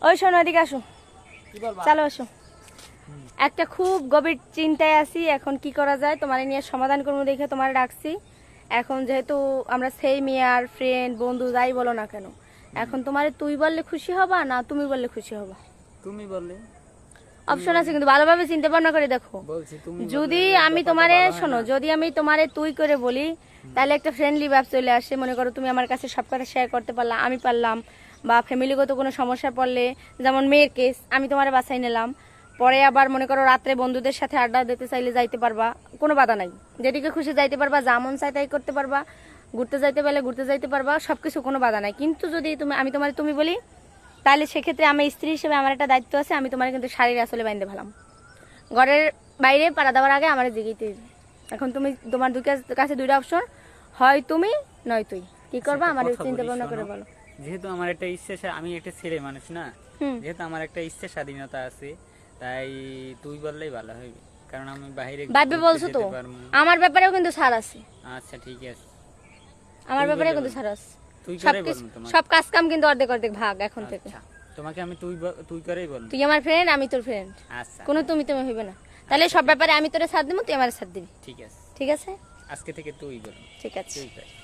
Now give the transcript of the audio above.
ওই শোনো, এদিকে আসো, কি বলবা? চলো আসো। একটা খুব গভীর চিন্তায় আছি, এখন কি করা যায় তোমার নিয়ে সমাধান করবো দেখে তোমার ডাকছি। এখন যেহেতু আমরা সেই মেয়ার ফ্রেন্ড বন্ধু যাই বলো না কেন, এখন তোমার তুই বললে খুশি হবা না তুমি বললে খুশি হবা? তুমি বললে অপশন আছে কিন্তু ভালোভাবে চিন্তা ভাবনা করে দেখো। বলছি তুমি যদি আমি তোমারে শোনো, যদি আমি তোমারে তুই করে বলি তাহলে একটা ফ্রেন্ডলি ভাব চলে আসে। মনে করো তুমি আমার কাছে সব কথা শেয়ার করতে পারলা, আমি পারলাম, বা ফ্যামিলিগত কোনো সমস্যা পড়লে, যেমন মেয়ের কেস, আমি তোমারে বাঁচাই নিলাম। পরে আবার মনে করো রাত্রে বন্ধুদের সাথে আড্ডা দিতে চাইলে যাইতে পারবা, কোনো বাধা নাই। যেদিকে খুশি যাইতে পারবা, যা মন চাই তাই করতে পারবা, ঘুরতে যাইতে পারলে ঘুরতে যাইতে পারবা, সবকিছু কোনো বাধা নাই। কিন্তু যদি আমি তোমারে তুমি বলি, তাহলে সেক্ষেত্রে আমি স্ত্রী হিসেবে আমার একটা দায়িত্ব আছে, আমি তোমার কিন্তু শাড়ির আসলে বাইন্ধে ভালাম, ঘরের বাইরে পাড়া দেওয়ার আগে আমার জিগিতে। এখন তুমি তোমার কাছে দুইটা অপশন, হয় তুমি নয় তুই, কি করবা আমার চিন্তা ভাবনা করে বলো। যেহেতু আমার একটা ইচ্ছে, আমি একটা ছেলে মানুষ না, যেহেতু আমার একটা ইচ্ছে স্বাধীনতা আছে, তাই তুই বললেই ভালো হবে, কারণ আমি বাইরে ভাববে বলছো তো, আমার ব্যাপারেও কিন্তু ছাড় আছে। আচ্ছা ঠিক আছে, আমার ব্যাপারেও কিন্তু ছাড় আছে। তুই করে বলবো তোমাকে। সব কাজ কাম কিন্তু অর্ধেক অর্ধেক ভাগ এখন থেকে। আচ্ছা তোমাকে আমি তুই করেই বলবো। তুই আমার ফ্রেন্ড, আমি তোর ফ্রেন্ড, আচ্ছা কোনো তুমি তুমি হইবে না। তাহলে সব ব্যাপারে আমি তোরে ছাড় দিব, তুই আমার ছাড় দিবি। ঠিক আছে, ঠিক আছে, আজকে থেকে তুই বলবো। ঠিক আছে। ঠিক আছে।